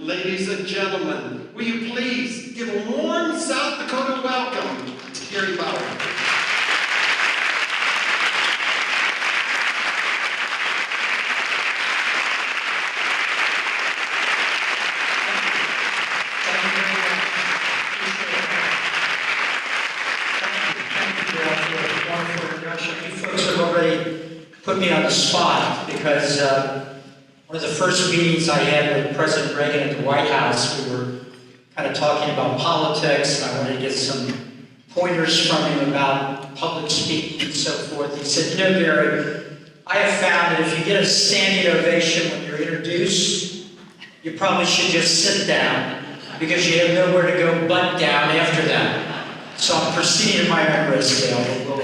ladies and gentlemen, will you please give a warm South Dakota welcome to Gary Bauer. Put me on the spot because one of the first meetings I had with President Reagan at the White House, we were kind of talking about politics, and I wanted to get some pointers from him about public speaking and so forth. He said, "You know, Gary, I have found that if you get a standing ovation when you're introduced, you probably should just sit down because you have nowhere to go but down after that." So I'm proceeding at my own risk, Dale. We'll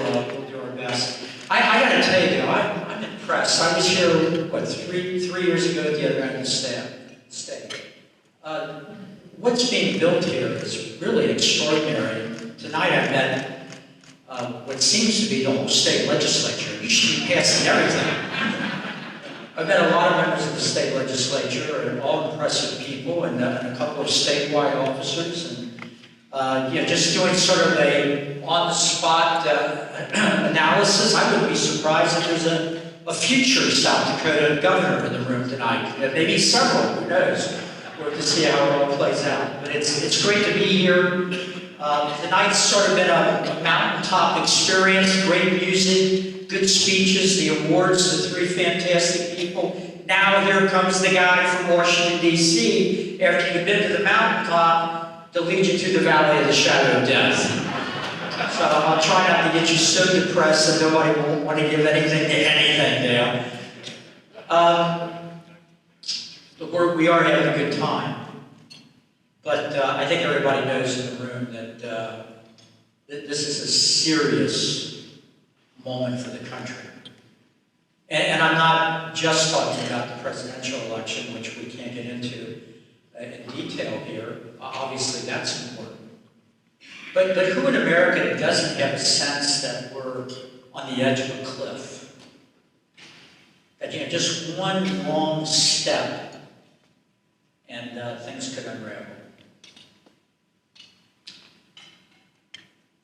do our best. I got to tell you, though, I'm impressed. I was here, what, three years ago at the other end of the state. What's being built here is really extraordinary. Tonight I met what seems to be the whole state legislature. You should be passing everything. I've met a lot of members of the state legislature, and all impressive people, and a couple of statewide officers, and just doing sort of a on-the-spot analysis. I wouldn't be surprised if there's a future South Dakota governor in the room tonight. Maybe several, who knows? We'll have to see how it all plays out. But it's great to be here. Tonight's sort of been a mountaintop experience, great music, good speeches, the awards to three fantastic people. Now here comes the guy from Washington, D.C. After you've been to the mountaintop, to lead you through the valley of the shadow of death. So I'll try not to get you so depressed that nobody will want to give anything to anything now. We are having a good time. But I think everybody knows in the room that this is a serious moment for the country. And I'm not just talking about the presidential election, which we can't get into in detail here. Obviously, that's important. But who in America doesn't have a sense that we're on the edge of a cliff? That just one wrong step and things could unravel.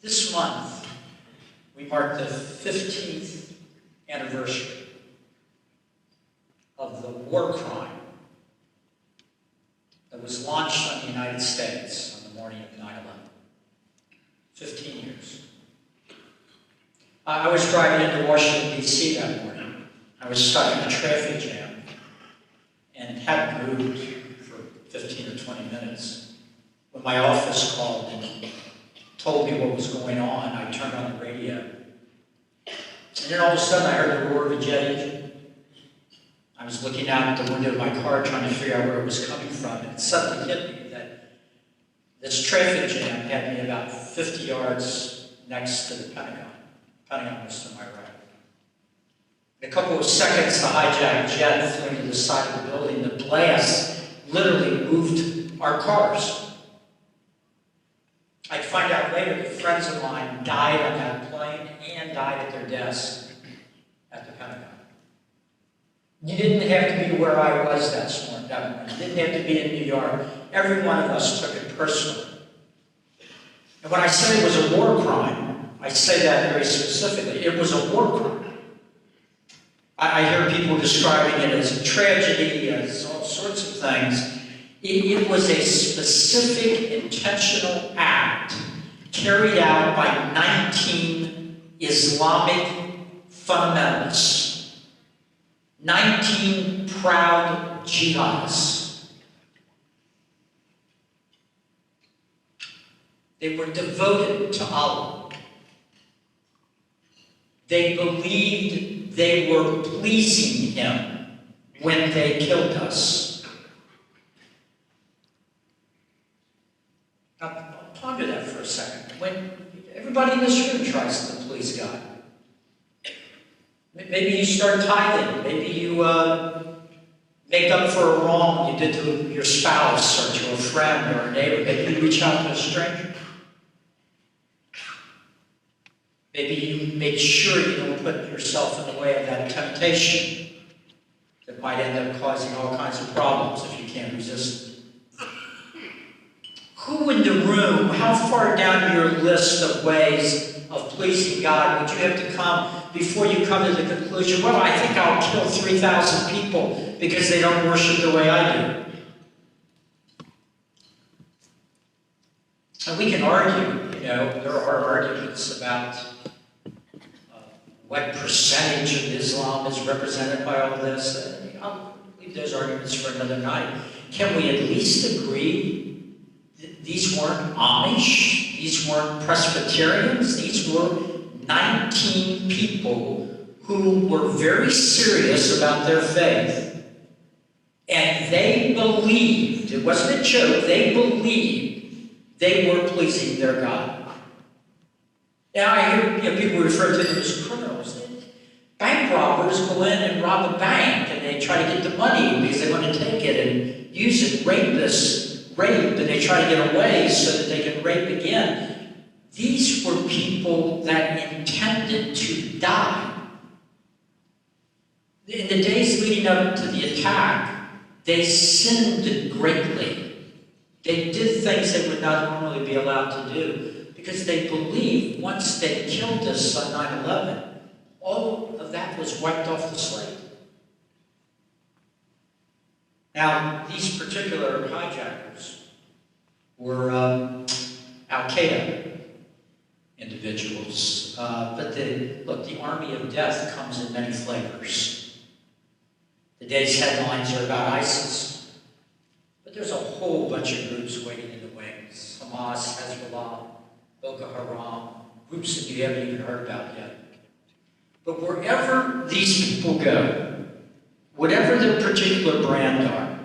This month, we mark the 15th anniversary of the war crime that was launched on the United States on the morning of 9/11. 15 years. I was driving into Washington, D.C. that morning. I was stuck in a traffic jam and hadn't moved for 15 or 20 minutes. When my office called and told me what was going on, I turned on the radio. And then all of a sudden I heard the roar of a jet engine. I was looking out the window of my car trying to figure out where it was coming from, and it suddenly hit me that this traffic jam had me about 50 yards next to the Pentagon. The Pentagon was to my right. In a couple of seconds, the hijacked jet flew into the side of the building. The blast literally moved our cars. I'd find out later that friends of mine died on that plane and died at their desk at the Pentagon. You didn't have to be where I was that morning. You didn't have to be in New York. Every one of us took it personally. And when I say it was a war crime, I say that very specifically. It was a war crime. I hear people describing it as a tragedy, as all sorts of things. It was a specific, intentional act carried out by 19 Islamic fundamentalists. 19 proud jihadists. They were devoted to Allah. They believed they were pleasing Him when they killed us. Now, ponder that for a second. When everybody in this room tries to please God. Maybe you start tithing. Maybe you make up for a wrong you did to your spouse or to a friend or a neighbor. Maybe you reach out to a stranger. Maybe you make sure you don't put yourself in the way of that temptation that might end up causing all kinds of problems if you can't resist it. who in the room, how far down your list of ways of pleasing God would you have to come before you come to the conclusion, well, I think I'll kill 3,000 people because they don't worship the way I do? And we can argue, there are arguments about what percentage of Islam is represented by all this. I'll leave those arguments for another night. Can we at least agree that these weren't Amish, these weren't Presbyterians, these were 19 people who were very serious about their faith. And they believed, it wasn't a joke, they believed they were pleasing their God. Now I hear people refer to them as criminals. Bank robbers go in and rob a bank and they try to get the money because they want to take it and use it. Rapists rape and they try to get away so that they can rape again. These were people that intended to die. In the days leading up to the attack, they sinned greatly. They did things they would not normally be allowed to do because they believed once they killed us on 9/11, all of that was wiped off the slate. Now, these particular hijackers were Al-Qaeda individuals, but the army of death comes in many flavors. Today's headlines are about ISIS. But there's a whole bunch of groups waiting in the wings. Hamas, Hezbollah, Boko Haram, groups that you haven't even heard about yet. But wherever these people go, whatever their particular brand are,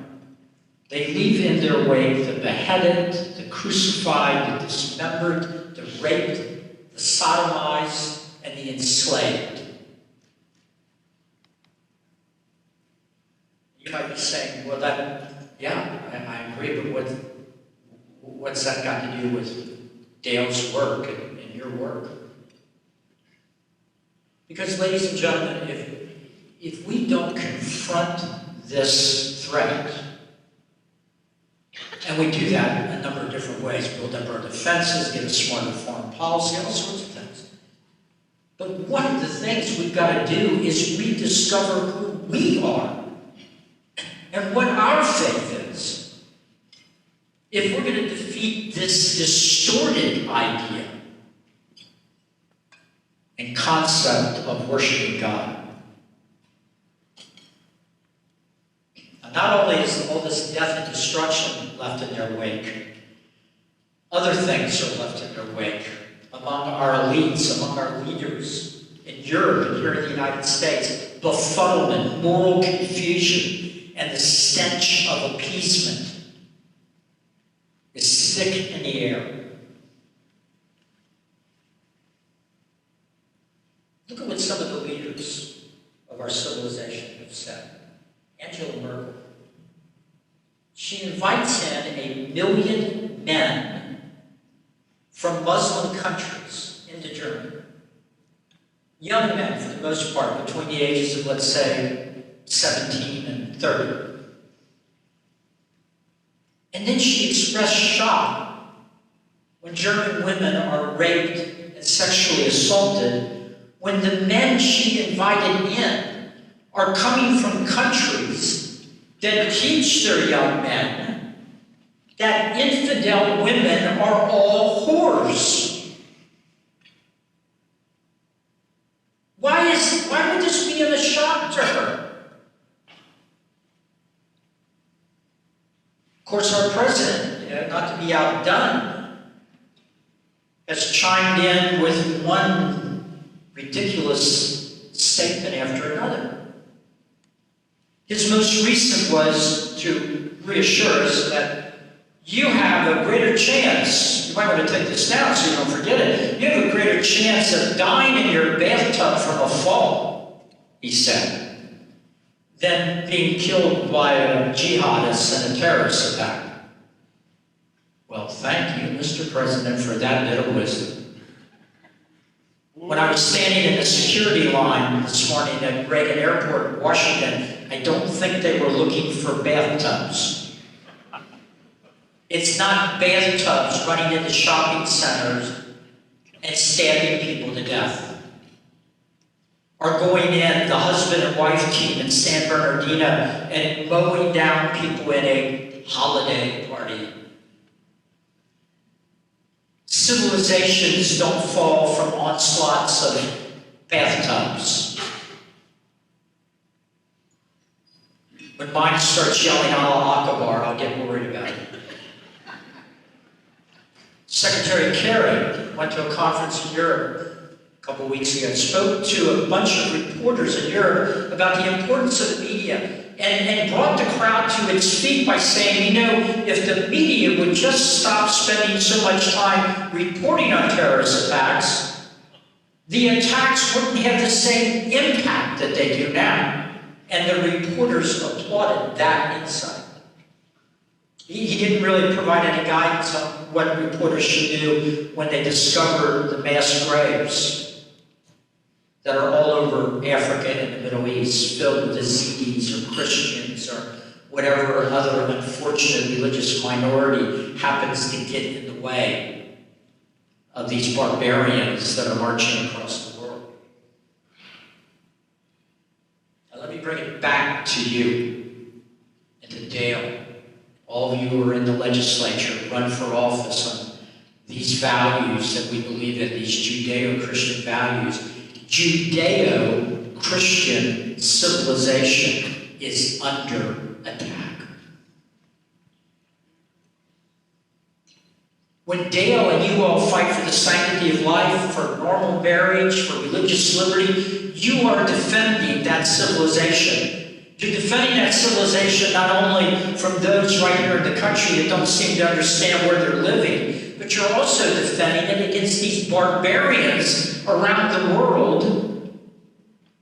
they leave in their wake the beheaded, the crucified, the dismembered, the raped, the sodomized, and the enslaved. You might be saying, well, yeah, I agree, but what's that got to do with Dale's work and your work? Because, ladies and gentlemen, if we don't confront this threat, and we do that in a number of different ways, build up our defenses, get a smarter foreign policy, all sorts of things. But one of the things we've got to do is rediscover who we are and what our faith is. If we're going to defeat this distorted idea and concept of worshiping God. Now, not only is all this death and destruction left in their wake, other things are left in their wake among our elites, among our leaders in Europe and here in the United States. Befuddlement, moral confusion, and the stench of appeasement is thick in the air. Look at what some of the leaders of our civilization have said. Angela Merkel. She invites in 1 million men from Muslim countries into Germany. Young men, for the most part, between the ages of, let's say, 17 and 30. And then she expressed shock when German women are raped and sexually assaulted, when the men she invited in are coming from countries that teach their young men that infidel women are all whores. Why would this be a shock to her? Of course, our president, not to be outdone, has chimed in with one ridiculous statement after another. His most recent was to reassure us that you have a greater chance, you might want to take this down so you don't forget it, you have a greater chance of dying in your bathtub from a fall, he said, than being killed by a jihadist in a terrorist attack. Well, thank you, Mr. President, for that bit of wisdom. When I was standing in the security line this morning at Reagan Airport, Washington, I don't think they were looking for bathtubs. It's not bathtubs running into shopping centers and stabbing people to death. Or going in, the husband and wife team in San Bernardino, and mowing down people in a holiday party. Civilizations don't fall from onslaughts of bathtubs. When mine starts yelling Allah Akbar, I'll get worried about it. Secretary Kerry went to a conference in Europe a couple weeks ago, spoke to a bunch of reporters in Europe about the importance of the media, and brought the crowd to its feet by saying, if the media would just stop spending so much time reporting on terrorist attacks, the attacks wouldn't have the same impact that they do now. And the reporters applauded that insight. He didn't really provide any guidance on what reporters should do when they discover the mass graves that are all over Africa and the Middle East, filled with Yazidis or Christians or whatever other unfortunate religious minority happens to get in the way of these barbarians that are marching across the world. Now let me bring it back to you and to Dale. All of you who are in the legislature, run for office on these values that we believe in, these Judeo-Christian values. Judeo-Christian civilization is under attack. When Dale and you all fight for the sanctity of life, for normal marriage, for religious liberty, you are defending that civilization. You're defending that civilization not only from those right here in the country that don't seem to understand where they're living, but you're also defending it against these barbarians around the world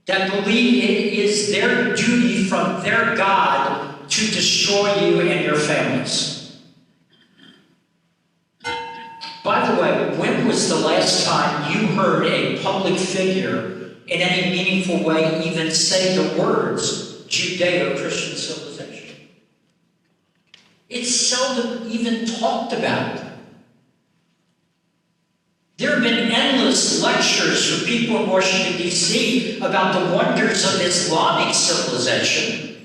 that believe it is their duty from their God to destroy you and your families. By the way, when was the last time you heard a public figure in any meaningful way even say the words Judeo-Christian civilization? It's seldom even talked about. There have been endless lectures from people in Washington, D.C. about the wonders of Islamic civilization.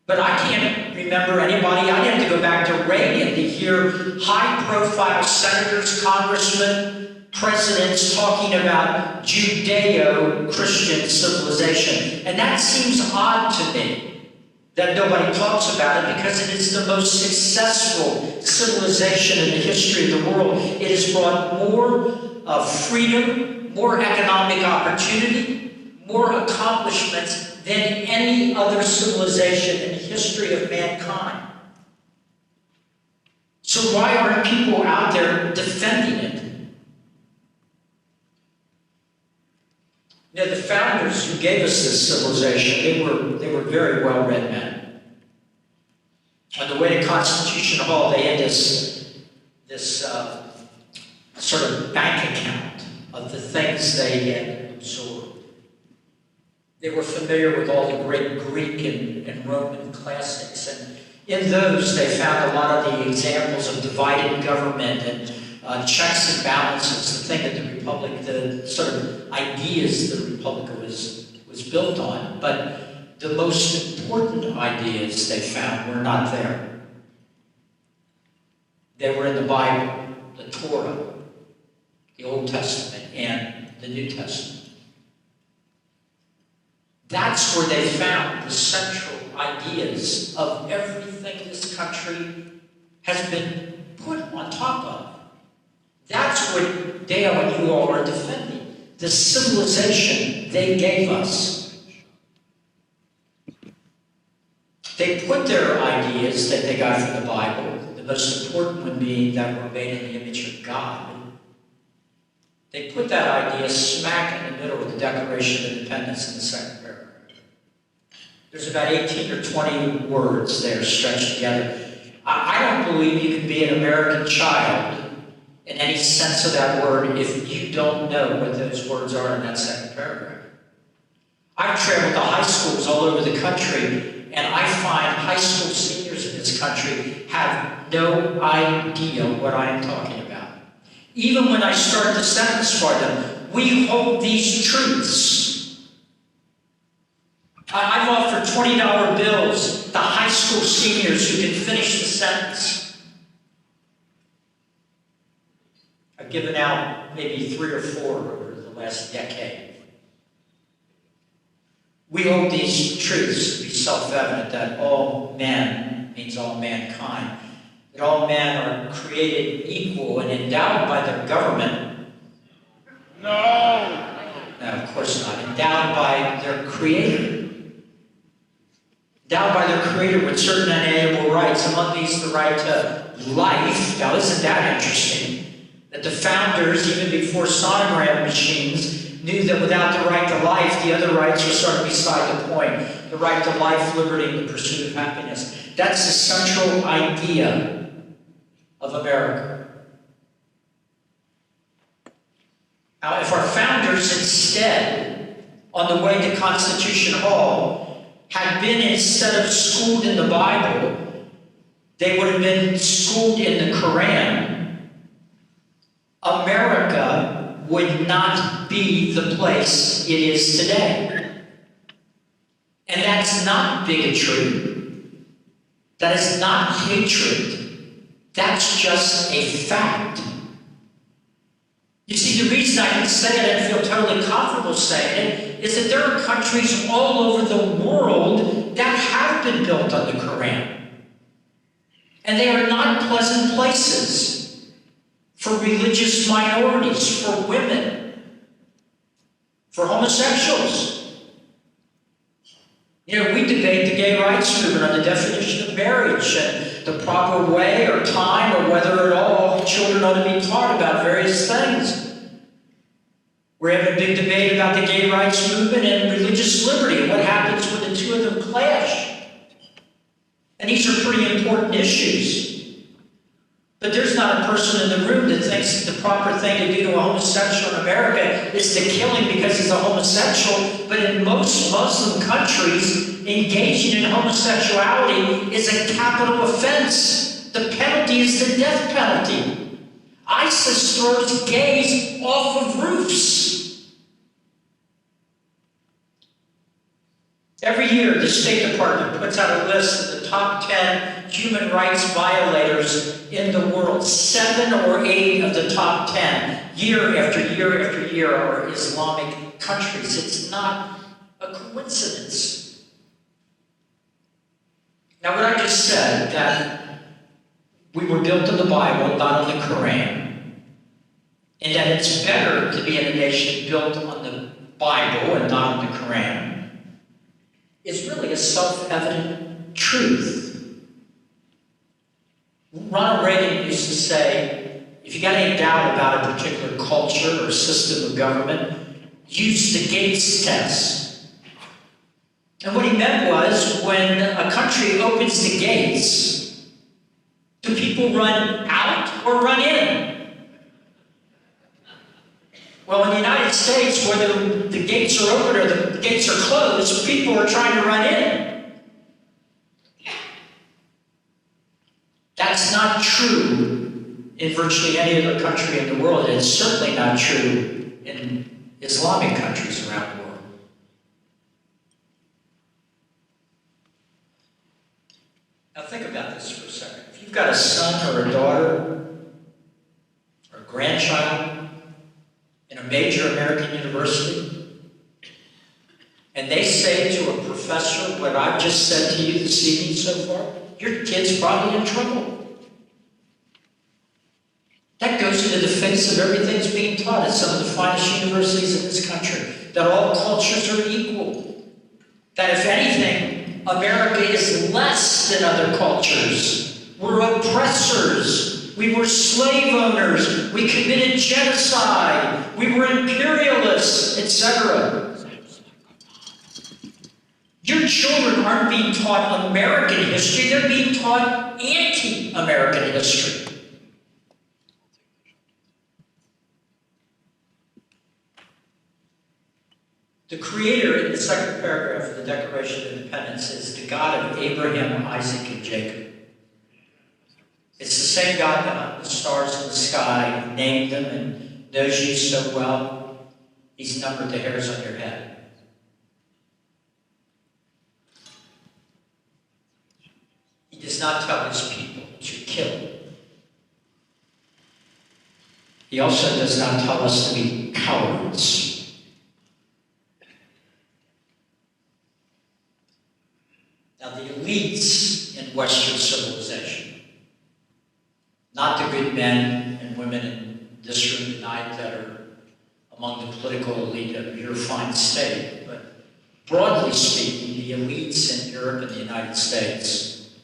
But I can't remember anybody. I'd have to go back to Reagan to hear high-profile senators, congressmen, presidents talking about Judeo-Christian civilization. And that seems odd to me, that nobody talks about it, because it is the most successful civilization in the history of the world. It has brought more freedom, more economic opportunity, more accomplishments than any other civilization in the history of mankind. So why aren't people out there defending it? The founders who gave us this civilization, they were very well-read men. On the way to Constitution Hall, they had this sort of bank account of the things they had absorbed. They were familiar with all the great Greek and Roman classics, and in those they found a lot of the examples of divided government and checks and balances, the thing that the Republic, the sort of ideas the Republic was built on. But the most important ideas they found were not there. They were in the Bible, the Torah, the Old Testament, and the New Testament. That's where they found the central ideas of everything this country has been put on top of. That's what Dale and you all are defending, the civilization they gave us. They put their ideas that they got from the Bible, the most important one being that we're made in the image of God. They put that idea smack in the middle of the Declaration of Independence in the second paragraph. There's about 18 or 20 words there stretched together. I don't believe you can be an American child in any sense of that word if you don't know what those words are in that second paragraph. I've traveled to high schools all over the country, and I find high school seniors in this this country have no idea what I am talking about. Even when I start the sentence for them, we hold these truths. I've offered $20 bills to high school seniors who can finish the sentence. I've given out maybe 3 or 4 over the last decade. We hold these truths to be self-evident, that all men means all mankind, that all men are created equal and endowed by their government. No, of course not. Endowed by their Creator. Endowed by their Creator with certain unalienable rights, among these the right to life. Now, isn't that interesting? That the founders, even before sonogram machines, knew that without the right to life, the other rights were sort of beside the point. The right to life, liberty, and the pursuit of happiness. That's the central idea of America. Now, if our founders instead, on the way to Constitution Hall, had been, instead of schooled in the Bible, they would have been schooled in the Quran, America would not be the place it is today. And that's not bigotry. That is not hatred. That's just a fact. You see, the reason I can say it and feel totally comfortable saying it is that there are countries all over the world that have been built on the Quran. And they are not pleasant places for religious minorities, for women, for homosexuals. You know, we debate the gay rights movement on the definition of marriage and the proper way or time or whether at all children ought to be taught about various things. We're having a big debate about the gay rights movement and religious liberty and what happens when the two of them clash. And these are pretty important issues. But there's not a person in the room that thinks that the proper thing to do to a homosexual in America is to kill him because he's a homosexual. But in most Muslim countries, engaging in homosexuality is a capital offense. The penalty is the death penalty. ISIS throws gays off of roofs. Every year, the State Department puts out a list of the top 10 human rights violators in the world. 7 or 8 of the top 10, year after year after year, are Islamic countries. It's not a coincidence. Now, what I just said, that we were built on the Bible, not on the Quran, and that it's better to be in a nation built on the Bible and not on the Quran, is really a self-evident truth. Ronald Reagan used to say, if you got any doubt about a particular culture or system of government, use the Gates test. And what he meant was, when a country opens the gates, do people run out or run in? Well, in the United States, whether the gates are open or the gates are closed, people are trying to run in. That's not true in virtually any other country in the world, and it's certainly not true in Islamic countries around the world. Now think about this for a second. If you've got a son or a daughter or a grandchild in a major American university, and they say to a professor what I've just said to you this evening so far, your kid's probably in trouble. That goes into the face of everything that's being taught at some of the finest universities in this country, that all cultures are equal. That if anything, America is less than other cultures. We're oppressors. We were slave owners. We committed genocide. We were imperialists, etc. Your children aren't being taught American history, they're being taught anti-American history. The Creator, in the second paragraph of the Declaration of Independence, is the God of Abraham, Isaac, and Jacob. It's the same God that hung the stars in the sky, who named them and knows you so well. He's numbered the hairs on your head. He does not tell his people to kill. He also does not tell us to be cowards. Now, the elites in Western civilization, not the good men and women in this room tonight that are among the political elite of your fine state, but broadly speaking, the elites in Europe and the United States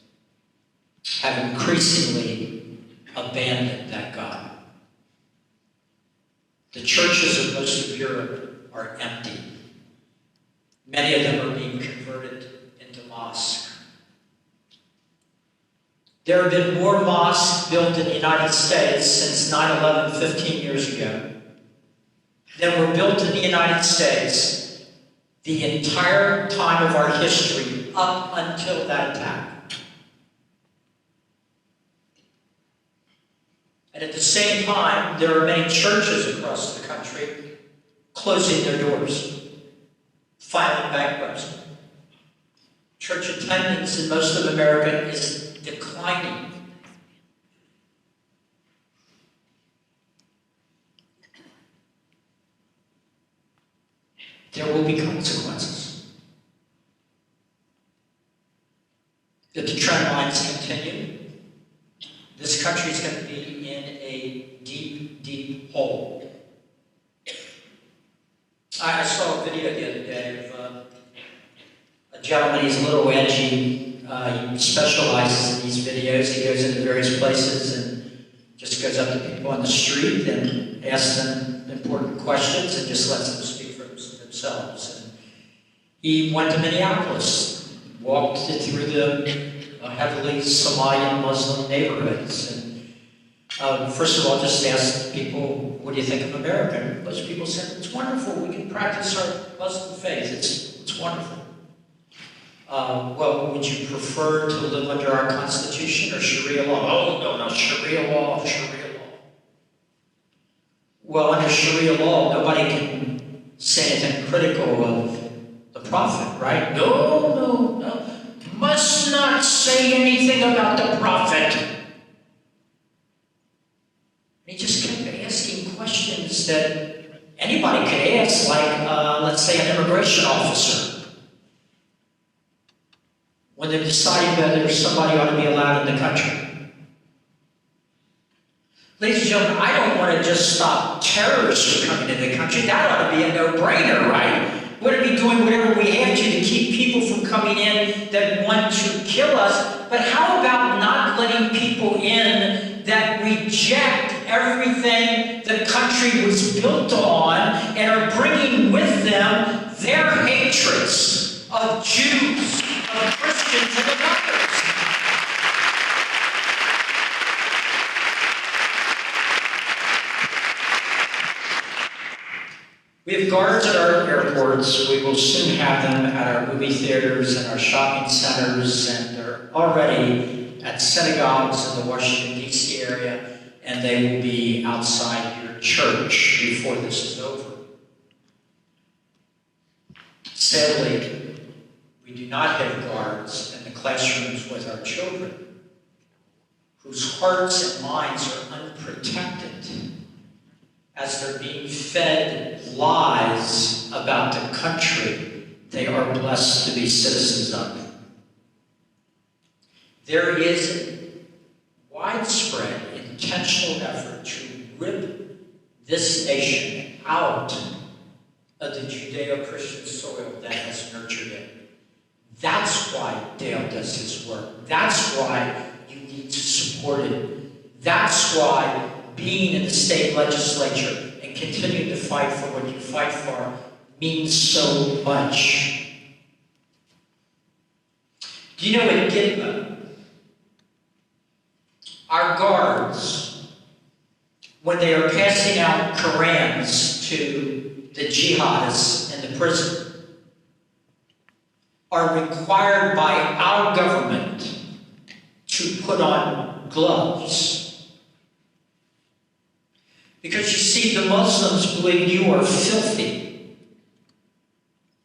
have increasingly abandoned that God. The churches of most of Europe are empty. Many of them are being converted into mosques. There have been more mosques built in the United States since 9/11 15 years ago than were built in the United States the entire time of our history up until that attack. And at the same time, there are many churches across the country closing their doors, filing bankruptcy. Church attendance in most of America is declining. There will be consequences. If the trend lines continue, this country is going to be in a deep, deep hole. I saw a video the other day of a gentleman. He's a little edgy. He specializes in these videos. He goes into various places and just goes up to people on the street and asks them important questions and just lets them speak for themselves. And he went to Minneapolis, walked through the heavily Somalian Muslim neighborhoods. And first of all, just asked people, what do you think of America? And most people said, it's wonderful. We can practice our Muslim faith. It's wonderful. Well, would you prefer to live under our Constitution or Sharia law? Oh, no, Sharia law. Well, under Sharia law, nobody can say anything critical of the Prophet, right? No. Must not say anything about the Prophet. He just kept asking questions that anybody could ask, like, let's say, an immigration officer, when they're deciding whether somebody ought to be allowed in the country. Ladies and gentlemen, I don't want to just stop terrorists from coming into the country. That ought to be a no-brainer, right? We ought to be doing whatever we have to keep people from coming in that want to kill us. But how about not letting people in that reject everything the country was built on and are bringing with them their hatreds of Jews, of Christians, and of others? We have guards at our airports. We will soon have them at our movie theaters and our shopping centers, and they're already at synagogues in the Washington, D.C. area, and they will be outside your church before this is over. Sadly, we do not have guards in the classrooms with our children, whose hearts and minds are unprotected as they're being fed lies about the country they are blessed to be citizens of. There is a widespread, intentional effort to rip this nation out of the Judeo-Christian soil that has nurtured it. That's why Dale does his work. That's why you need to support it. That's why being in the state legislature and continuing to fight for what you fight for means so much. Do you know at Gitmo, our guards, when they are passing out Korans to the jihadists in the prison, are required by our government to put on gloves. Because you see, the Muslims believe you are filthy.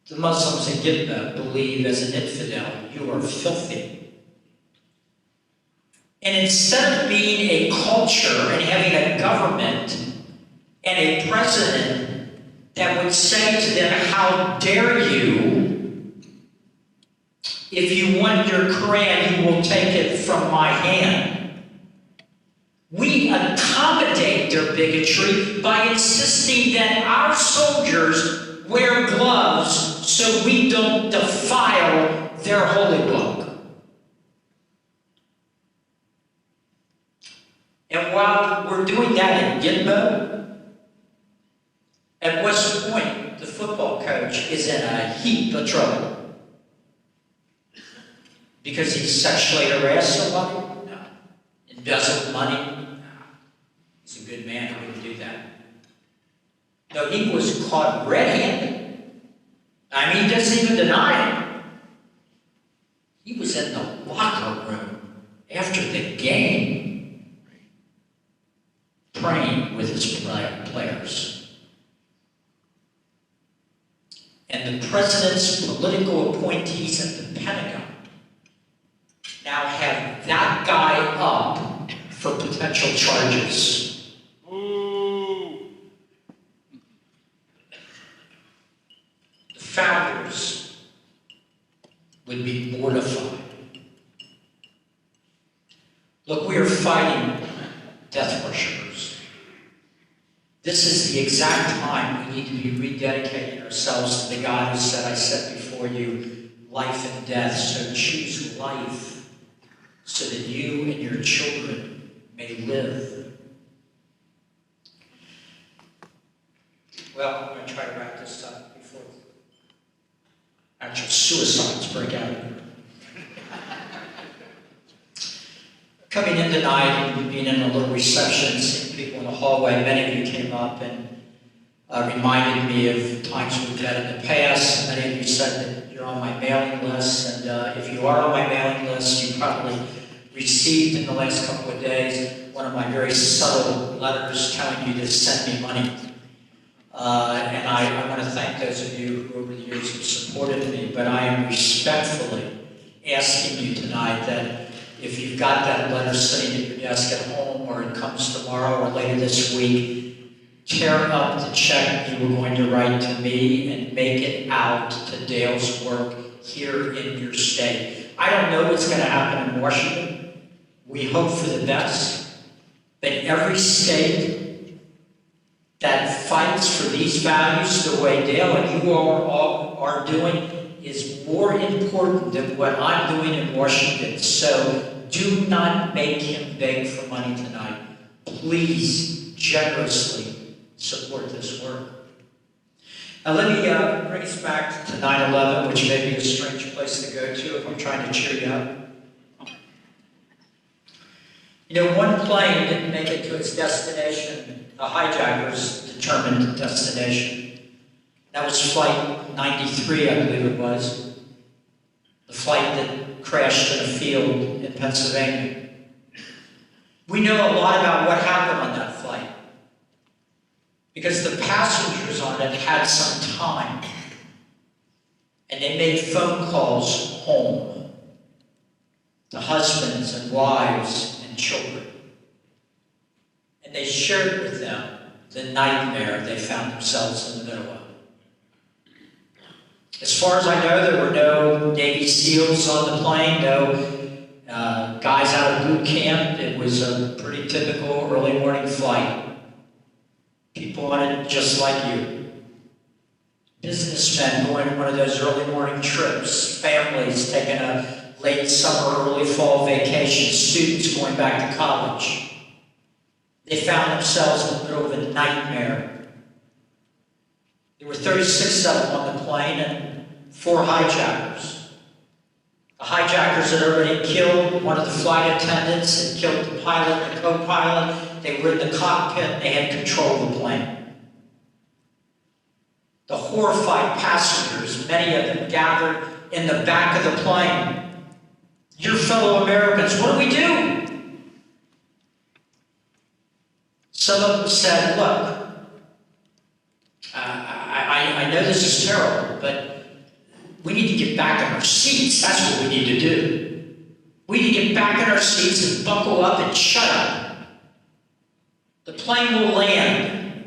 The Muslims in Gitna believe as an infidel, you are filthy. And instead of being a culture and having a government and a president that would say to them, how dare you, if you want your Quran, you will take it from my hand. We accommodate their bigotry by insisting that our soldiers wear gloves so we don't defile their holy book. And while we're doing that in Gitmo, at West Point, the football coach is in a heap of trouble. Because he sexually harassed somebody? No. Embezzled money? No. He's a good man who wouldn't do that. No, he was caught red-handed. I mean, he doesn't even deny it. He was in the locker room after the game praying with his players. And the president's political appointees at the Pentagon now have that guy up for potential charges. Ooh. The founders would be mortified. Look, we are fighting death worshipers. This is the exact time we need to be rededicating ourselves to the God who said, I set before you life and death, so choose life so that you and your children may live. Well, I'm going to try to wrap this up before actual suicides break out here. Coming in tonight and being in a little reception, seeing people in the hallway, many of you came up and reminded me of times we've had in the past. Many of you said that you're on my mailing list, and if you are on my mailing list, you probably received in the last couple of days one of my very subtle letters telling you to send me money. And I want to thank those of you who over the years have supported me, but I am respectfully asking you tonight that if you've got that letter sitting at your desk at home, or it comes tomorrow or later this week, tear up the check you were going to write to me and make it out to Dale's work here in your state. I don't know what's going to happen in Washington. We hope for the best. But every state that fights for these values the way Dale and you all are doing is more important than what I'm doing in Washington. So do not make him beg for money tonight. Please generously support this work. Now let me bring us back to 9/11, which may be a strange place to go to if I'm trying to cheer you up. You know, one plane didn't make it to its destination, the hijackers' determined destination. That was Flight 93, I believe it was. The flight that crashed in a field in Pennsylvania. We know a lot about what happened on that flight because the passengers on it had some time and they made phone calls home to husbands and wives and children. And they shared with them the nightmare they found themselves in the middle of. As far as I know, there were no Navy SEALs on the plane, no guys out of boot camp. It was a pretty typical early morning flight. People on it just like you. Businessmen going on one of those early morning trips, families taking a late summer, early fall vacation, students going back to college. They found themselves in the middle of a nightmare. There were 36 of them on the plane and 4 hijackers. The hijackers had already killed one of the flight attendants and killed the pilot and the co-pilot. They were in the cockpit and they had control of the plane. The horrified passengers, many of them gathered in the back of the plane. Your fellow Americans, what do we do? Some of them said, look, I know this is terrible, but we need to get back in our seats. That's what we need to do. We need to get back in our seats and buckle up and shut up. The plane will land.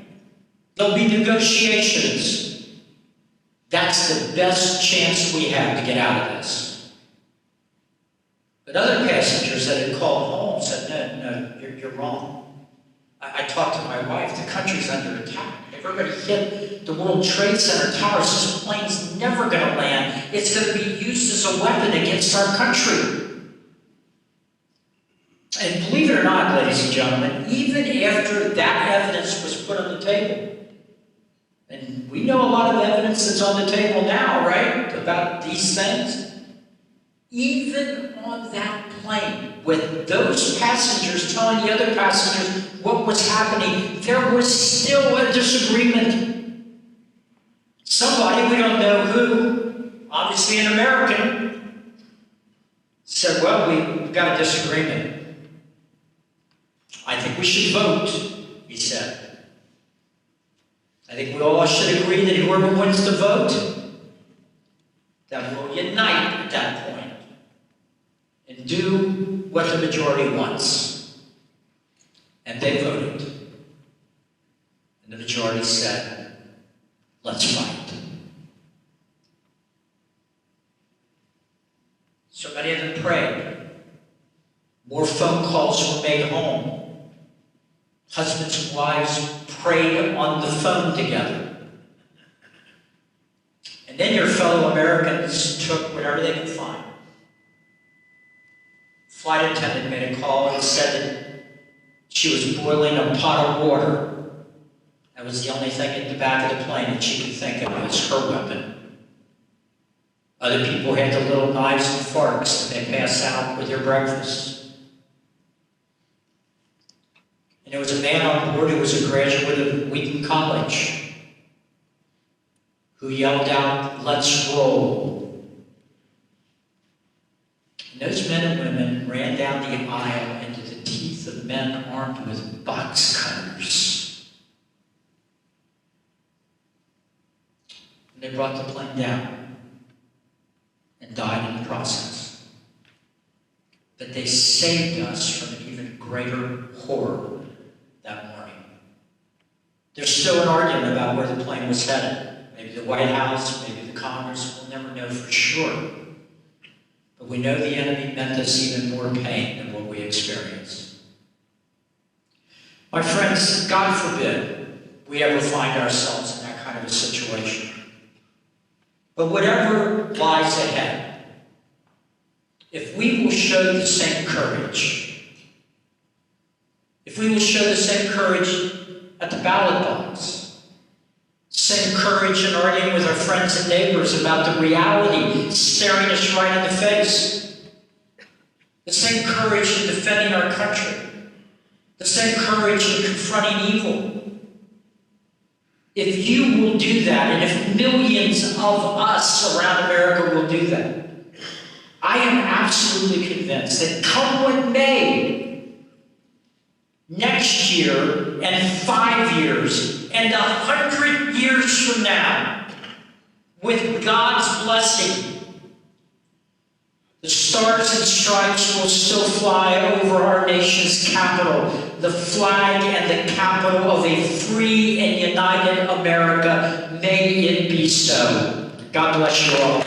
There'll be negotiations. That's the best chance we have to get out of this. But other passengers that had called home said, no, you're wrong. I talked to my wife. The country's under attack. Everybody hit the World Trade Center towers. This plane's never going to land. It's going to be used as a weapon against our country. And believe it or not, ladies and gentlemen, even after that evidence was put on the table, and we know a lot of evidence that's on the table now, right, about these things, even on that plane, with those passengers telling the other passengers what was happening, there was still a disagreement. Somebody, we don't know who, obviously an American, said, well, we've got a disagreement. I think we should vote, he said. I think we all should agree that whoever wins the vote, that we'll unite at that point and do what the majority wants. And they voted. And the majority said, let's fight. So many of them prayed. More phone calls were made home. Husbands and wives prayed on the phone together. And then your fellow Americans took whatever they could find. Flight attendant made a call and said that she was boiling a pot of water. That was the only thing in the back of the plane that she could think of as her weapon. Other people had the little knives and forks that they pass out with their breakfast. And there was a man on board who was a graduate of Wheaton College who yelled out, let's roll. And those men and women ran down the aisle into the teeth of men armed with box cutters. And they brought the plane down and died in the process. But they saved us from an even greater horror that morning. There's still an argument about where the plane was headed. Maybe the White House, maybe the Congress, we'll never know for sure. But we know the enemy meant us even more pain than what we experienced. My friends, God forbid we ever find ourselves in that kind of a situation. But whatever lies ahead, if we will show the same courage, if we will show the same courage at the ballot box, same courage in arguing with our friends and neighbors about the reality staring us right in the face, the same courage in defending our country, the same courage in confronting evil. If you will do that, and if millions of us around America will do that, I am absolutely convinced that come what may, next year and 5 years and 100 years from now, with God's blessing, the stars and stripes will still fly over our nation's capital, the flag and the capital of a free and united America. May it be so. God bless you all.